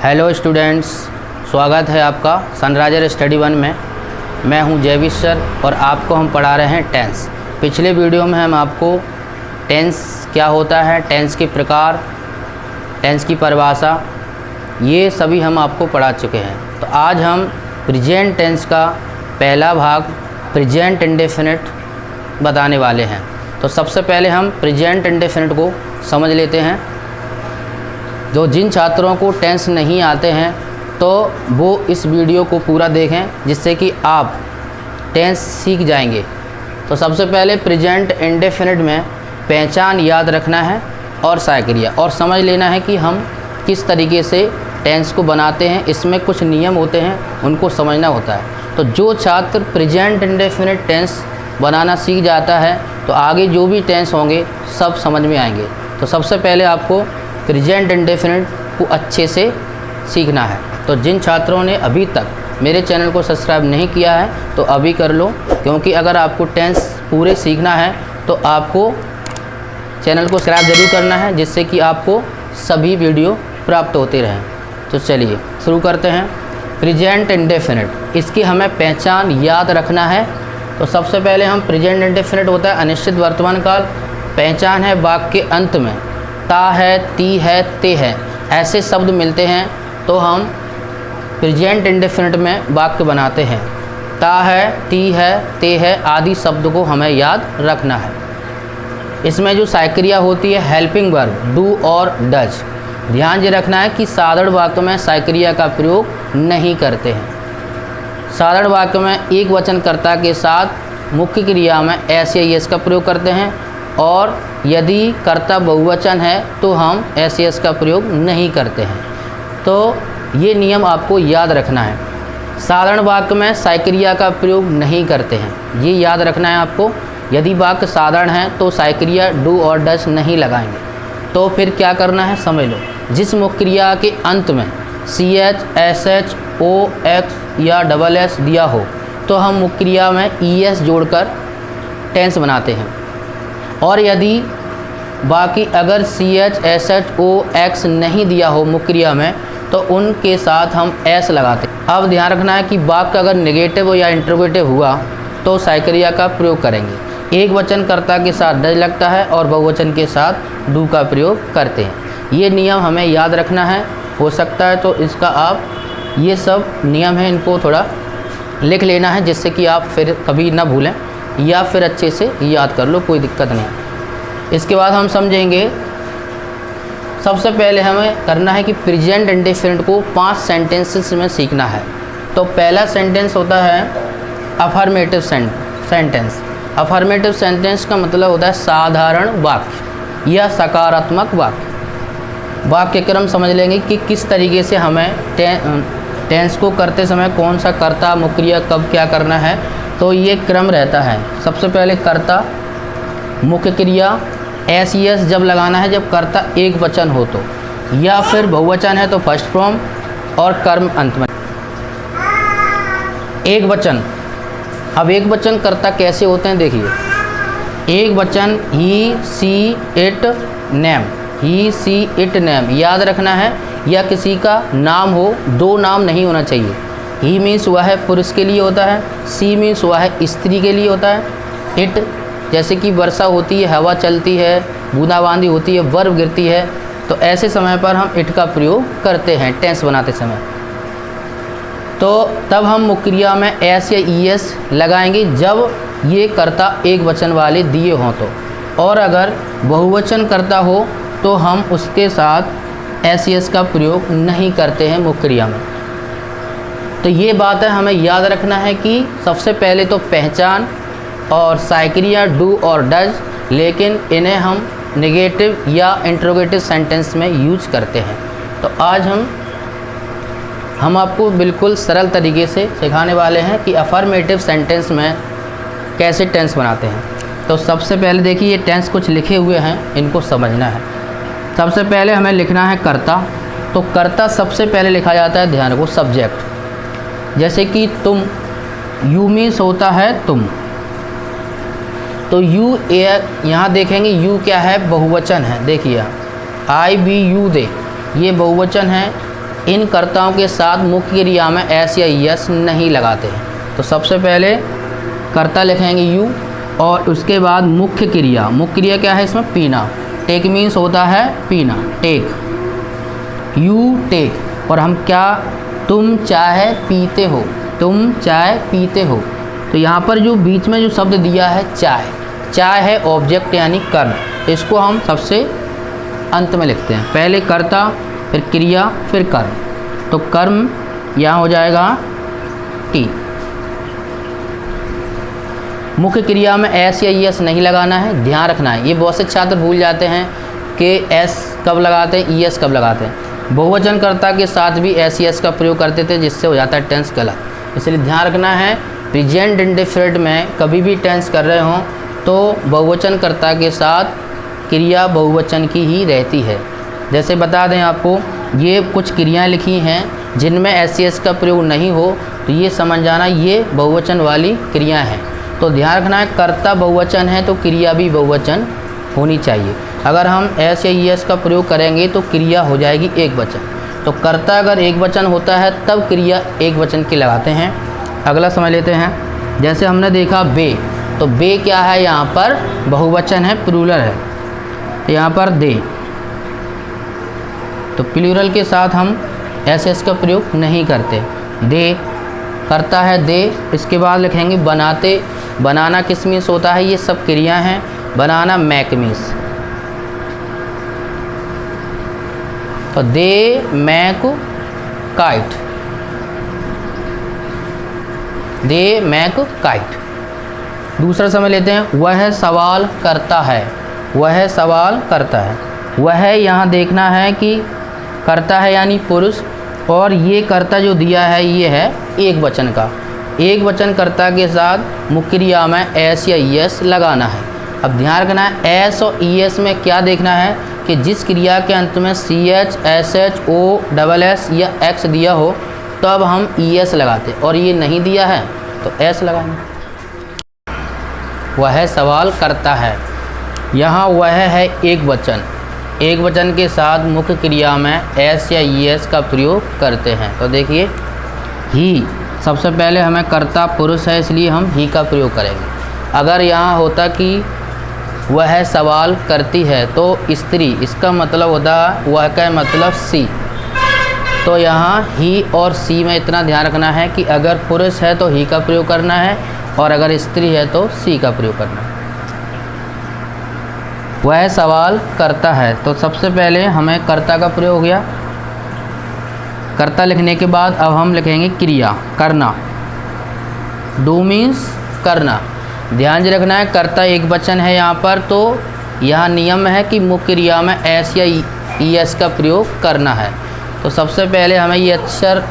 Hello students, स्वागत है आपका सनराइजर स्टडी वन में। मैं हूं जयवीर सर और आपको हम पढ़ा रहे हैं टेंस। पिछले वीडियो में हम आपको टेंस क्या होता है, टेंस के प्रकार, टेंस की परिभाषा, ये सभी हम आपको पढ़ा चुके हैं। तो आज हम प्रेजेंट टेंस का पहला भाग प्रेजेंट इंडेफिनिट बताने वाले हैं। तो सबसे पहले हम प्रेजेंट इंडेफिनिट को समझ लेते हैं। जो जिन छात्रों को टेंस नहीं आते हैं तो वो इस वीडियो को पूरा देखें, जिससे कि आप टेंस सीख जाएंगे। तो सबसे पहले प्रेजेंट इंडेफिनिट में पहचान याद रखना है और साइक्रिया, और समझ लेना है कि हम किस तरीके से टेंस को बनाते हैं। इसमें कुछ नियम होते हैं, उनको समझना होता है। तो जो छात्र प्रेजेंट इंडेफिनिट टेंस बनाना सीख जाता है तो आगे जो भी टेंस होंगे सब समझ में आएंगे। तो सबसे पहले आपको प्रेजेंट इंडेफिनिट को अच्छे से सीखना है। तो जिन छात्रों ने अभी तक मेरे चैनल को सब्सक्राइब नहीं किया है तो अभी कर लो, क्योंकि अगर आपको टेंस पूरे सीखना है तो आपको चैनल को सब्सक्राइब ज़रूर करना है, जिससे कि आपको सभी वीडियो प्राप्त होते रहें। तो चलिए शुरू करते हैं। प्रेजेंट इंडेफिनिट, इसकी हमें पहचान याद रखना है। तो सबसे पहले हम प्रेजेंट इंडेफिनिट होता है अनिश्चित वर्तमान काल। पहचान है वाक्य के अंत में ता है, ती है, ते है, ऐसे शब्द मिलते हैं तो हम प्रेजेंट इंडेफिनिट में वाक्य बनाते हैं। ता है, ती है, ते है आदि शब्द को हमें याद रखना है। इसमें जो साइक्रिया होती है हेल्पिंग वर्ब डू और डज, ध्यान ये रखना है कि साधारण वाक्य में साइक्रिया का प्रयोग नहीं करते हैं। साधारण वाक्य में एक वचनकर्ता के साथ मुख्य क्रिया में एस या एस का प्रयोग करते हैं, और यदि कर्ता बहुवचन है तो हम एस एस का प्रयोग नहीं करते हैं। तो ये नियम आपको याद रखना है। साधारण वाक्य में साइक्रिया का प्रयोग नहीं करते हैं, ये याद रखना है आपको। यदि वाक्य साधारण है तो साइक्रिया डू और डज नहीं लगाएंगे। तो फिर क्या करना है समझ लो। जिस मुख्य क्रिया के अंत में सी एच, एस एच, ओ, एक्स या डबल एस दिया हो तो हम मुख्य क्रिया में ई एस जोड़कर टेंस बनाते हैं। और यदि बाकी अगर सी एच, एस एच, ओ, एक्स नहीं दिया हो मुख्य क्रिया में तो उनके साथ हम एस लगाते हैं। अब ध्यान रखना है कि वाक्य अगर नेगेटिव या इंटरोगेटिव हुआ तो साइक्रिया का प्रयोग करेंगे। एक वचनकर्ता के साथ डज लगता है और बहुवचन के साथ डू का प्रयोग करते हैं। ये नियम हमें याद रखना है। हो सकता है तो इसका आप ये सब नियम हैं, इनको थोड़ा लिख लेना है, जिससे कि आप फिर कभी ना भूलें, या फिर अच्छे से याद कर लो, कोई दिक्कत नहीं। इसके बाद हम समझेंगे। सबसे पहले हमें करना है कि प्रेजेंट इंडेफिनिट को 5 सेंटेंसेस में सीखना है। तो पहला सेंटेंस होता है अफर्मेटिव सेंटेंस। अफर्मेटिव सेंटेंस का मतलब होता है साधारण वाक्य या सकारात्मक वाक्य। वाक्य क्रम समझ लेंगे कि किस तरीके से हमें टेंस को करते समय कौन सा कर्ता, मुख्य क्रिया, कब क्या करना है। तो ये क्रम रहता है। सबसे पहले कर्ता, मुख्य क्रिया, एस एस जब लगाना है जब कर्ता एक वचन हो तो, या फिर बहुवचन है तो फर्स्ट फॉर्म, और कर्म अंत में। एक वचन, अब एक वचन कर्ता कैसे होते हैं देखिए। एक वचन he, she, it, name, he, she, it, name याद रखना है। या किसी का नाम हो, दो नाम नहीं होना चाहिए। ही मीन्स वह है पुरुष के लिए होता है, सी मीन्स वह है स्त्री के लिए होता है, इट जैसे कि वर्षा होती है, हवा चलती है, बूंदाबांदी होती है, बर्फ गिरती है, तो ऐसे समय पर हम इट का प्रयोग करते हैं टेंस बनाते समय। तो तब हम मुख्य क्रिया में एस या ई एस लगाएंगे जब ये कर्ता एक वचन वाले दिए हों तो, और अगर बहुवचन कर्ता हो तो हम उसके साथ एस एस का प्रयोग नहीं करते हैं मुख्य क्रिया में। तो ये बात है हमें याद रखना है कि सबसे पहले तो पहचान और साइक्रिया डू और डज, लेकिन इन्हें हम नेगेटिव या इंटरोगेटिव सेंटेंस में यूज करते हैं। तो आज हम आपको बिल्कुल सरल तरीके से सिखाने वाले हैं कि अफर्मेटिव सेंटेंस में कैसे टेंस बनाते हैं। तो सबसे पहले देखिए ये टेंस कुछ लिखे हुए हैं, इनको समझना है। सबसे पहले हमें लिखना है कर्ता। तो कर्ता सबसे पहले लिखा जाता है, ध्यान रखो, सब्जेक्ट। जैसे कि तुम, यू मीन्स होता है तुम, तो यू यहाँ देखेंगे यू क्या है, बहुवचन है। देखिए आई बी यू दे, ये बहुवचन है। इन कर्ताओं के साथ मुख्य क्रिया में एस या ईएस नहीं लगाते हैं। तो सबसे पहले कर्ता लिखेंगे यू और उसके बाद मुख्य क्रिया क्या है इसमें, पीना। टेक मीन्स होता है पीना, टेक, यू टेक। और हम क्या, तुम चाय पीते हो, तुम चाय पीते हो। तो यहाँ पर जो बीच में जो शब्द दिया है चाय, चाय है ऑब्जेक्ट यानी कर्म, इसको हम सबसे अंत में लिखते हैं। पहले कर्ता, फिर क्रिया, फिर कर्म। तो कर्म यहाँ हो जाएगा टी। मुख्य क्रिया में एस या ईएस नहीं लगाना है, ध्यान रखना है। ये बहुत से छात्र भूल जाते हैं कि एस कब लगाते हैं, ईएस कब लगाते हैं। बहुवचन कर्ता के साथ भी एस ईएस का प्रयोग करते थे, जिससे हो जाता है टेंस गलत। इसलिए ध्यान रखना है, प्रेजेंट इंडेफिनिट में कभी भी टेंस कर रहे हों तो बहुवचन कर्ता के साथ क्रिया बहुवचन की ही रहती है। जैसे बता दें आपको, ये कुछ क्रियाएँ लिखी हैं जिनमें एस ईएस का प्रयोग नहीं हो, तो ये समझ जाना ये बहुवचन वाली क्रियाएँ हैं। तो ध्यान रखना है, कर्ता बहुवचन है तो क्रिया भी बहुवचन होनी चाहिए। अगर हम एस या ईएस का प्रयोग करेंगे तो क्रिया हो जाएगी एक वचन। तो कर्ता अगर एक वचन होता है तब क्रिया एक वचन की लगाते हैं। अगला समझ लेते हैं, जैसे हमने देखा बे, तो बे क्या है, यहाँ पर बहुवचन है, प्लूरल है। तो यहाँ पर दे, तो प्लूरल के साथ हम एस एस का प्रयोग नहीं करते। दे करता है दे। इसके बाद लिखेंगे बनाते, बनाना किस मीन्स होता है, ये सब क्रिया हैं। बनाना मैक मीन्स, तो दे मैक काइट, दे मैक काइट। दूसरा समझ लेते हैं, वह सवाल करता है, वह सवाल करता है। वह यहाँ देखना है कि करता है यानी पुरुष, और ये कर्ता जो दिया है ये है एक वचन का। एक वचन कर्ता के साथ मुख्य क्रिया में एस या ईएस लगाना है। अब ध्यान रखना है, एस और ईएस में क्या देखना है कि जिस क्रिया के अंत में सी एच, एस एच, ओ, डबल एस या एक्स दिया हो तब हम ईएस लगाते, और ये नहीं दिया है तो एस लगाएंगे। वह सवाल करता है, यहाँ वह है एक वचन, एक वचन के साथ मुख्य क्रिया में एस या ईएस का प्रयोग करते हैं। तो देखिए, ही सबसे पहले हमें कर्ता पुरुष है इसलिए हम ही का प्रयोग करेंगे। अगर यहाँ होता कि वह सवाल करती है तो स्त्री, इसका मतलब होता है वह का मतलब सी। तो यहाँ ही और सी में इतना ध्यान रखना है कि अगर पुरुष है तो ही का प्रयोग करना है, और अगर स्त्री है तो सी का प्रयोग करना है। वह सवाल करता है, तो सबसे पहले हमें कर्ता का प्रयोग हो गया। कर्ता लिखने के बाद अब हम लिखेंगे क्रिया, करना। डू मीन्स करना। ध्यान रखना है, कर्ता एक वचन है यहाँ पर, तो यहाँ नियम है कि मुख्य क्रिया में एस या ईएस का प्रयोग करना है। तो सबसे पहले हमें ये अक्षर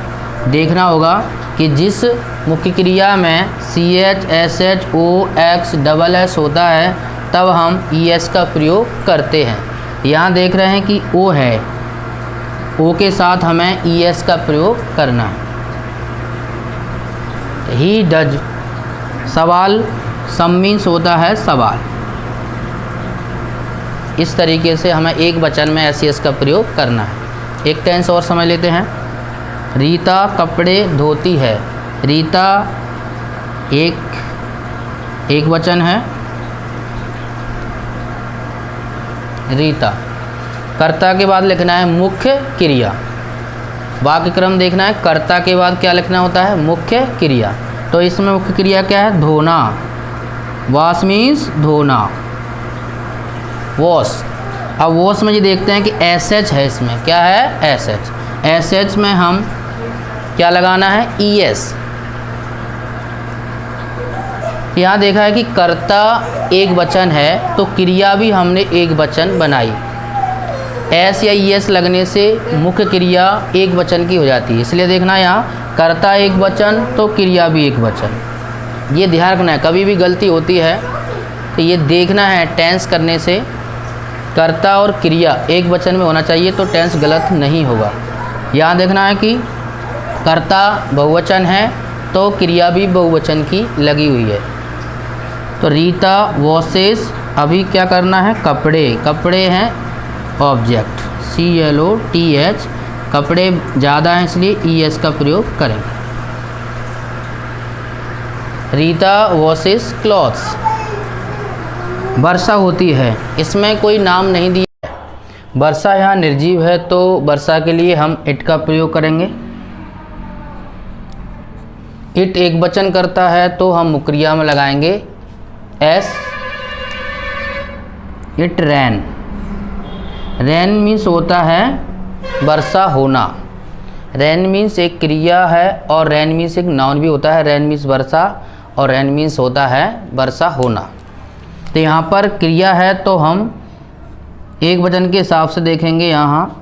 देखना होगा कि जिस मुख्य क्रिया में सी एच, एस एच, ओ, एक्स, डबल एस होता है तब हम ईएस का प्रयोग करते हैं। यहाँ देख रहे हैं कि ओ है, ओ के साथ हमें ईएस का प्रयोग करना है। ही डज, सवाल सम मीन्स होता है सवाल। इस तरीके से हमें एक वचन में एस ईएस का प्रयोग करना है। एक टेंस और समझ लेते हैं, रीता कपड़े धोती है। रीता एक वचन है, रीता। कर्ता के बाद लिखना है मुख्य क्रिया। वाक्य क्रम देखना है, कर्ता के बाद क्या लिखना होता है, मुख्य क्रिया। तो इसमें मुख्य क्रिया क्या है, धोना। वॉश मीन्स धोना, वॉश। अब वॉश में ये देखते हैं कि एस एच है, इसमें क्या है, एस एच। एस एच में हम क्या लगाना है, ई एस। यहाँ देखा है कि कर्ता एक वचन है तो क्रिया भी हमने एक वचन बनाई। एस या ई एस लगने से मुख्य क्रिया एक वचन की हो जाती है, इसलिए देखना यहाँ कर्ता एक वचन तो क्रिया भी एक वचन। ये ध्यान रखना है, कभी भी गलती होती है तो ये देखना है, टेंस करने से कर्ता और क्रिया एक वचन में होना चाहिए तो टेंस गलत नहीं होगा। यहाँ देखना है कि कर्ता बहुवचन है तो क्रिया भी बहुवचन की लगी हुई है। तो रीता वॉशेस, अभी क्या करना है, कपड़े। कपड़े हैं ऑब्जेक्ट, CLOTH, कपड़े ज़्यादा हैं इसलिए ES का प्रयोग करेंगे। Rita washes clothes. वर्षा होती है, इसमें कोई नाम नहीं दिया है। वर्षा यहाँ निर्जीव है तो वर्षा के लिए हम इट का प्रयोग करेंगे। इट एक वचन करता है तो हम मुक्रिया में लगाएंगे S. It rain. Rain means होता है वर्षा होना। रैन मीन्स एक क्रिया है और रैन मीन्स एक नाउन भी होता है। रैन मीन्स वर्षा और रैन मीन्स होता है वर्षा होना। तो यहाँ पर क्रिया है तो हम एक वचन के हिसाब से देखेंगे। यहाँ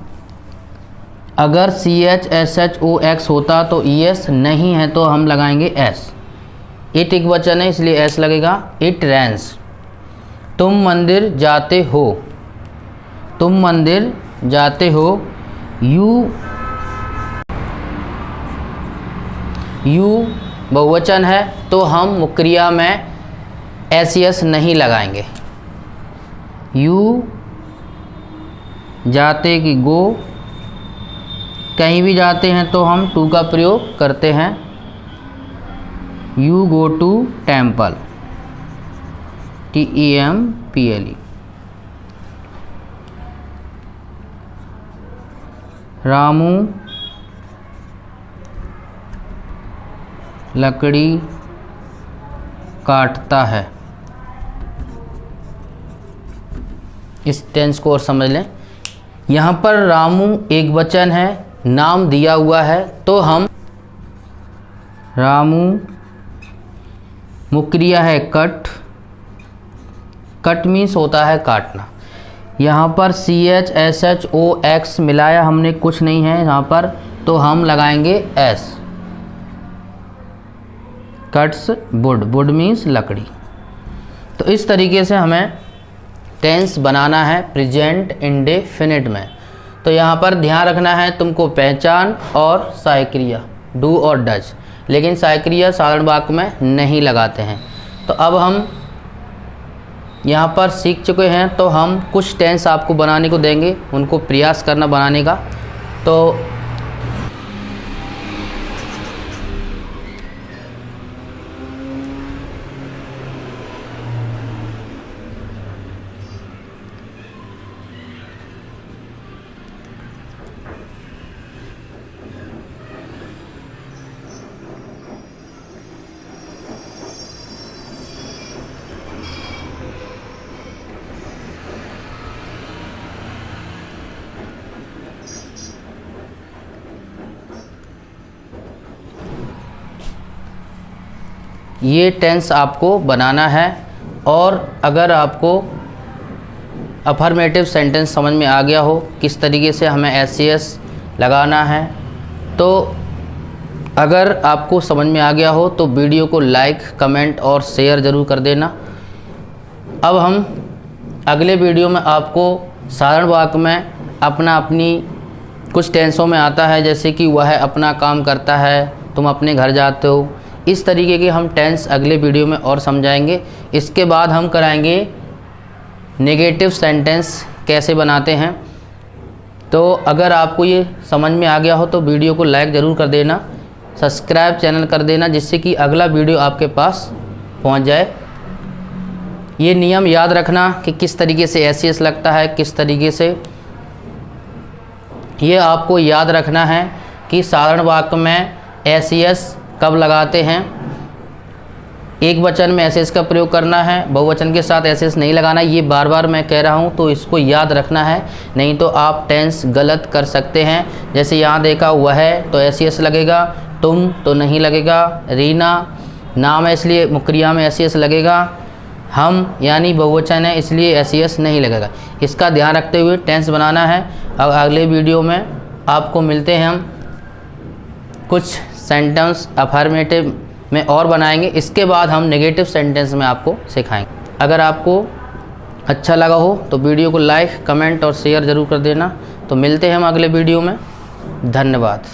अगर CHSHOX होता तो ES, नहीं है तो हम लगाएंगे S। इट एक वचन है इसलिए S लगेगा। इट रैन्स। तुम मंदिर जाते हो। तुम मंदिर जाते हो। यू बहुवचन है तो हम मुक्रिया में SES नहीं लगाएंगे। यू जाते की गो। कहीं भी जाते हैं तो हम टू का प्रयोग करते हैं। You go to temple. TEMPLE। Ramu लकड़ी काटता है। इस टेंस को और समझ लें। यहाँ पर रामू एक वचन है, नाम दिया हुआ है तो हम रामू मुक्रिया है कट। कट मीन्स होता है काटना। यहाँ पर CHSHOX मिलाया हमने, कुछ नहीं है यहाँ पर, तो हम लगाएंगे S। Cuts would. Would means लकड़ी। तो इस तरीके से हमें टेंस बनाना है प्रेजेंट इंडेफिनिट में। तो यहाँ पर ध्यान रखना है तुमको पहचान और सहायक्रिया डू और डज, लेकिन सहायक्रिया साधारण वाक्य में नहीं लगाते हैं। तो अब हम यहाँ पर सीख चुके हैं तो हम कुछ टेंस आपको बनाने को देंगे, उनको प्रयास करना बनाने का। तो ये टेंस आपको बनाना है। और अगर आपको अफर्मेटिव सेंटेंस समझ में आ गया हो किस तरीके से हमें SES लगाना है, तो अगर आपको समझ में आ गया हो तो वीडियो को लाइक, कमेंट और शेयर ज़रूर कर देना। अब हम अगले वीडियो में आपको साधारण वाक्य में अपनी कुछ टेंसों में आता है, जैसे कि वह अपना काम करता है, तुम अपने घर जाते हो। इस तरीके के हम टेंस अगले वीडियो में और समझाएंगे। इसके बाद हम कराएंगे नेगेटिव सेंटेंस कैसे बनाते हैं। तो अगर आपको ये समझ में आ गया हो तो वीडियो को लाइक ज़रूर कर देना, सब्सक्राइब चैनल कर देना, जिससे कि अगला वीडियो आपके पास पहुंच जाए। ये नियम याद रखना कि किस तरीके से SES लगता है, किस तरीके से ये आपको याद रखना है कि साधारण वाक्य में SES कब लगाते हैं। एक वचन में SES का प्रयोग करना है, बहुवचन के साथ SES नहीं लगाना। ये बार बार मैं कह रहा हूँ तो इसको याद रखना है, नहीं तो आप टेंस गलत कर सकते हैं। जैसे यहाँ देखा हुआ है तो SES लगेगा, तुम तो नहीं लगेगा, रीना नाम है इसलिए मुक्रिया में SES लगेगा, हम यानी बहुवचन है इसलिए SES नहीं लगेगा। इसका ध्यान रखते हुए टेंस बनाना है। अब अगले वीडियो में आपको मिलते हैं, हम कुछ सेंटेंस अफर्मेटिव में और बनाएंगे। इसके बाद हम नेगेटिव सेंटेंस में आपको सिखाएंगे। अगर आपको अच्छा लगा हो तो वीडियो को लाइक, कमेंट और शेयर ज़रूर कर देना। तो मिलते हैं हम अगले वीडियो में। धन्यवाद।